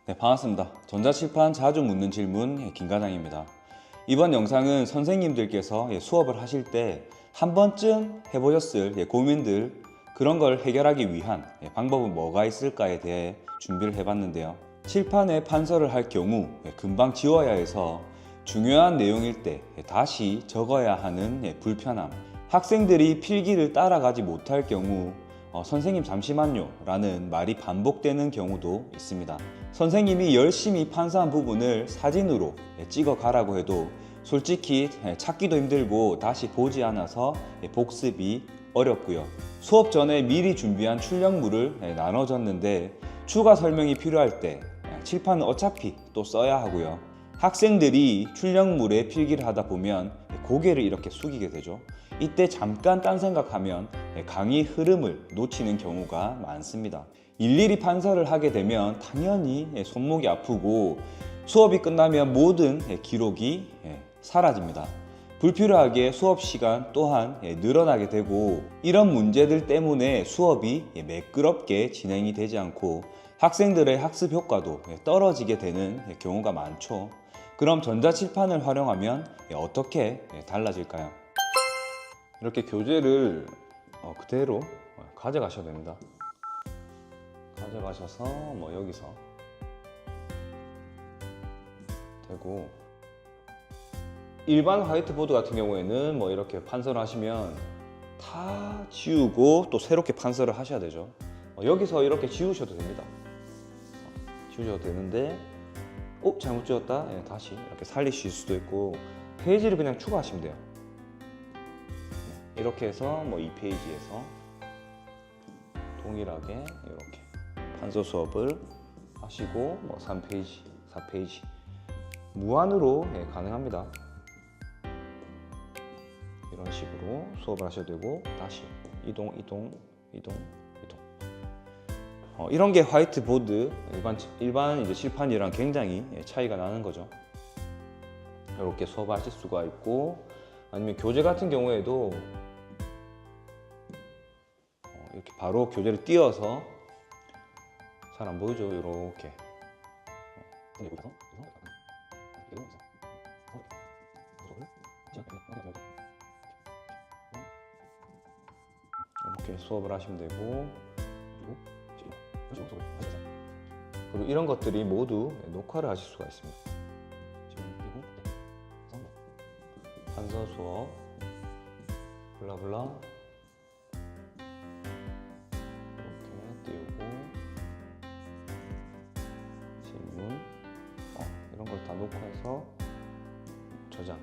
네, 반갑습니다. 전자칠판 자주 묻는 질문 김과장입니다. 이번 영상은 선생님들께서 수업을 하실 때 한 번쯤 해보셨을 고민들, 그런 걸 해결하기 위한 방법은 뭐가 있을까에 대해 준비를 해봤는데요. 칠판에 판서를 할 경우 금방 지워야 해서 중요한 내용일 때 다시 적어야 하는 불편함, 학생들이 필기를 따라가지 못할 경우 선생님 잠시만요 라는 말이 반복되는 경우도 있습니다. 선생님이 열심히 판서한 부분을 사진으로 찍어 가라고 해도 솔직히 찾기도 힘들고 다시 보지 않아서 복습이 어렵고요. 수업 전에 미리 준비한 출력물을 나눠줬는데 추가 설명이 필요할 때 칠판은 어차피 또 써야 하고요. 학생들이 출력물에 필기를 하다 보면 고개를 이렇게 숙이게 되죠. 이때 잠깐 딴 생각하면 강의 흐름을 놓치는 경우가 많습니다. 일일이 판서를 하게 되면 당연히 손목이 아프고 수업이 끝나면 모든 기록이 사라집니다. 불필요하게 수업 시간 또한 늘어나게 되고, 이런 문제들 때문에 수업이 매끄럽게 진행이 되지 않고 학생들의 학습 효과도 떨어지게 되는 경우가 많죠. 그럼 전자칠판을 활용하면 어떻게 달라질까요? 이렇게 교재를 그대로 가져가셔도 됩니다. 가져가셔서 여기서 되고, 일반 화이트보드 같은 경우에는 이렇게 판서를 하시면 다 지우고 또 새롭게 판서를 하셔야 되죠. 여기서 이렇게 지우셔도 됩니다. 지우셔도 되는데 잘못 지웠다? 다시 이렇게 살리실 수도 있고, 페이지를 그냥 추가하시면 돼요. 이렇게 해서 2페이지에서 동일하게 이렇게 판서 수업을 하시고 3페이지, 4페이지 무한으로 가능합니다. 이런 식으로 수업을 하셔도 되고, 다시 이동. 이런 게 화이트보드, 일반 이제 칠판이랑 굉장히 차이가 나는 거죠. 이렇게 수업하실 수가 있고, 아니면 교재 같은 경우에도 이렇게 바로 교재를 띄워서, 잘 안 보이죠? 이렇게 이렇게 수업을 하시면 되고, 그리고 이런 것들이 모두 녹화를 하실 수가 있습니다. 판서 수업 블라블라 이렇게 띄우고, 질문 이런 걸 다 녹화해서 저장.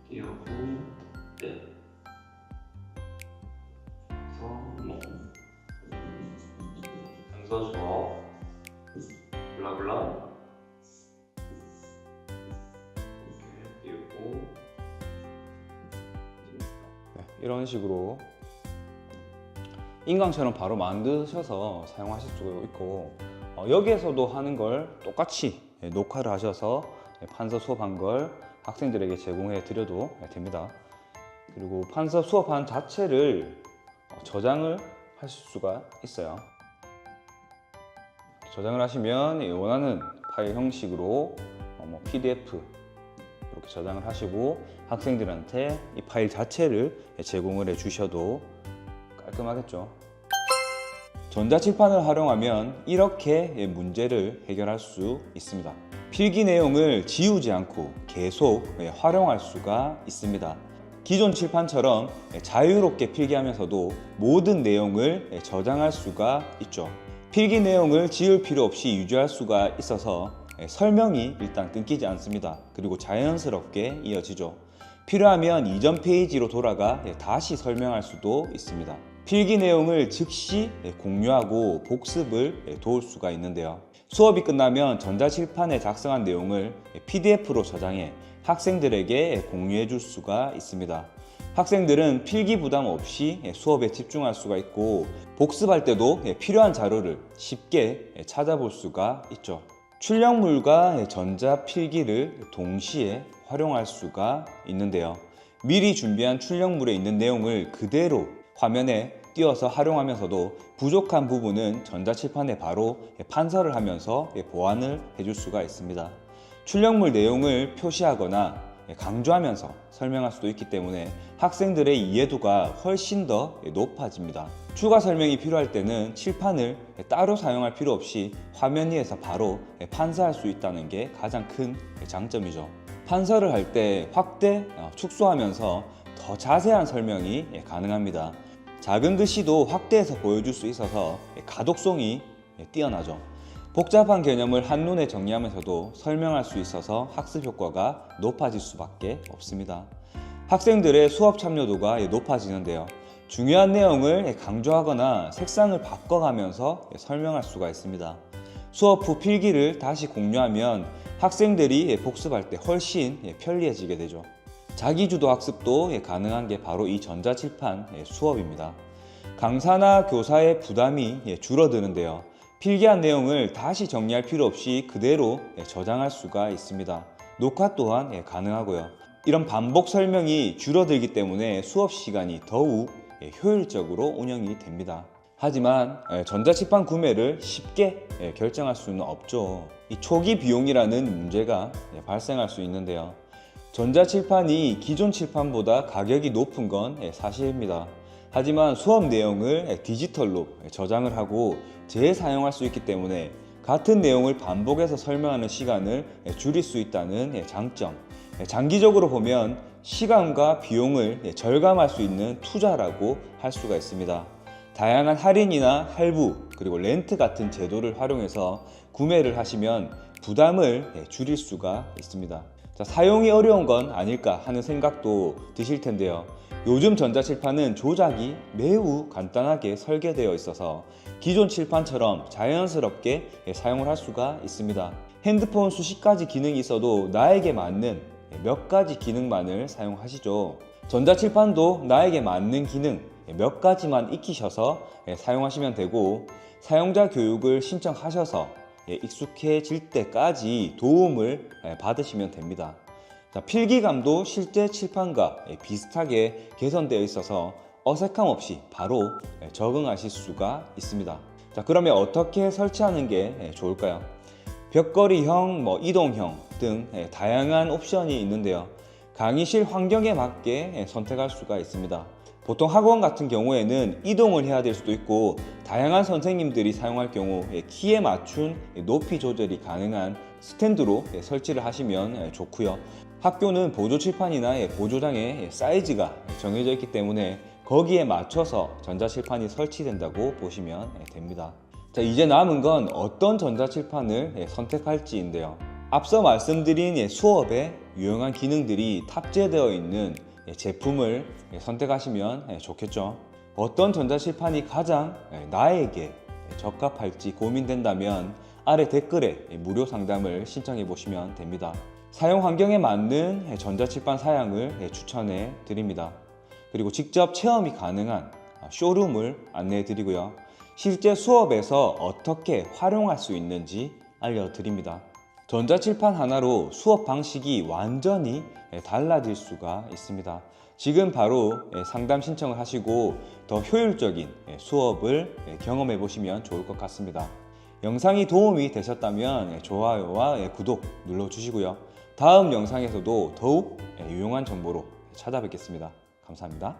띄우고 끝. 성공. 판서 수업 블라블라 이렇게 띄우고, 이런 식으로 인강처럼 바로 만드셔서 사용하실 수가 있고, 여기에서도 하는 걸 똑같이 녹화를 하셔서 판서 수업한 걸 학생들에게 제공해 드려도 됩니다. 그리고 판서 수업한 자체를 저장을 하실 수가 있어요. 저장을 하시면 원하는 파일 형식으로 PDF 이렇게 저장을 하시고 학생들한테 이 파일 자체를 제공을 해 주셔도 깔끔하겠죠. 전자칠판을 활용하면 이렇게 문제를 해결할 수 있습니다. 필기 내용을 지우지 않고 계속 활용할 수가 있습니다. 기존 칠판처럼 자유롭게 필기하면서도 모든 내용을 저장할 수가 있죠. 필기 내용을 지울 필요 없이 유지할 수가 있어서 설명이 일단 끊기지 않습니다. 그리고 자연스럽게 이어지죠. 필요하면 이전 페이지로 돌아가 다시 설명할 수도 있습니다. 필기 내용을 즉시 공유하고 복습을 도울 수가 있는데요. 수업이 끝나면 전자칠판에 작성한 내용을 PDF로 저장해 학생들에게 공유해 줄 수가 있습니다. 학생들은 필기 부담 없이 수업에 집중할 수가 있고, 복습할 때도 필요한 자료를 쉽게 찾아볼 수가 있죠. 출력물과 전자필기를 동시에 활용할 수가 있는데요. 미리 준비한 출력물에 있는 내용을 그대로 화면에 띄워서 활용하면서도 부족한 부분은 전자칠판에 바로 판서를 하면서 보완을 해줄 수가 있습니다. 출력물 내용을 표시하거나 강조하면서 설명할 수도 있기 때문에 학생들의 이해도가 훨씬 더 높아집니다. 추가 설명이 필요할 때는 칠판을 따로 사용할 필요 없이 화면 위에서 바로 판서할 수 있다는 게 가장 큰 장점이죠. 판서를 할 때 확대, 축소하면서 더 자세한 설명이 가능합니다. 작은 글씨도 확대해서 보여줄 수 있어서 가독성이 뛰어나죠. 복잡한 개념을 한눈에 정리하면서도 설명할 수 있어서 학습 효과가 높아질 수밖에 없습니다. 학생들의 수업 참여도가 높아지는데요. 중요한 내용을 강조하거나 색상을 바꿔가면서 설명할 수가 있습니다. 수업 후 필기를 다시 공유하면 학생들이 복습할 때 훨씬 편리해지게 되죠. 자기주도 학습도 가능한 게 바로 이 전자칠판 수업입니다. 강사나 교사의 부담이 줄어드는데요. 필기한 내용을 다시 정리할 필요 없이 그대로 저장할 수가 있습니다. 녹화 또한 가능하고요. 이런 반복 설명이 줄어들기 때문에 수업 시간이 더욱 효율적으로 운영이 됩니다. 하지만 전자칠판 구매를 쉽게 결정할 수는 없죠. 이 초기 비용이라는 문제가 발생할 수 있는데요. 전자칠판이 기존 칠판보다 가격이 높은 건 사실입니다. 하지만 수업 내용을 디지털로 저장을 하고 재사용할 수 있기 때문에 같은 내용을 반복해서 설명하는 시간을 줄일 수 있다는 장점, 장기적으로 보면 시간과 비용을 절감할 수 있는 투자라고 할 수가 있습니다. 다양한 할인이나 할부 그리고 렌트 같은 제도를 활용해서 구매를 하시면 부담을 줄일 수가 있습니다. 자, 사용이 어려운 건 아닐까 하는 생각도 드실 텐데요. 요즘 전자칠판은 조작이 매우 간단하게 설계되어 있어서 기존 칠판처럼 자연스럽게 사용을 할 수가 있습니다. 핸드폰 수십 가지 기능이 있어도 나에게 맞는 몇 가지 기능만을 사용하시죠. 전자칠판도 나에게 맞는 기능 몇 가지만 익히셔서 사용하시면 되고, 사용자 교육을 신청하셔서 익숙해질 때까지 도움을 받으시면 됩니다. 자, 필기감도 실제 칠판과 비슷하게 개선되어 있어서 어색함 없이 바로 적응하실 수가 있습니다. 자, 그러면 어떻게 설치하는 게 좋을까요? 벽걸이형, 이동형 등 다양한 옵션이 있는데요. 강의실 환경에 맞게 선택할 수가 있습니다. 보통 학원 같은 경우에는 이동을 해야 될 수도 있고, 다양한 선생님들이 사용할 경우 키에 맞춘 높이 조절이 가능한 스탠드로 설치를 하시면 좋고요. 학교는 보조칠판이나 보조장의 사이즈가 정해져 있기 때문에 거기에 맞춰서 전자칠판이 설치된다고 보시면 됩니다. 자, 이제 남은 건 어떤 전자칠판을 선택할지인데요. 앞서 말씀드린 수업에 유용한 기능들이 탑재되어 있는 제품을 선택하시면 좋겠죠. 어떤 전자칠판이 가장 나에게 적합할지 고민된다면 아래 댓글에 무료 상담을 신청해 보시면 됩니다. 사용 환경에 맞는 전자칠판 사양을 추천해 드립니다. 그리고 직접 체험이 가능한 쇼룸을 안내해 드리고요. 실제 수업에서 어떻게 활용할 수 있는지 알려드립니다. 전자칠판 하나로 수업 방식이 완전히 달라질 수가 있습니다. 지금 바로 상담 신청을 하시고 더 효율적인 수업을 경험해 보시면 좋을 것 같습니다. 영상이 도움이 되셨다면 좋아요와 구독 눌러주시고요. 다음 영상에서도 더욱 유용한 정보로 찾아뵙겠습니다. 감사합니다.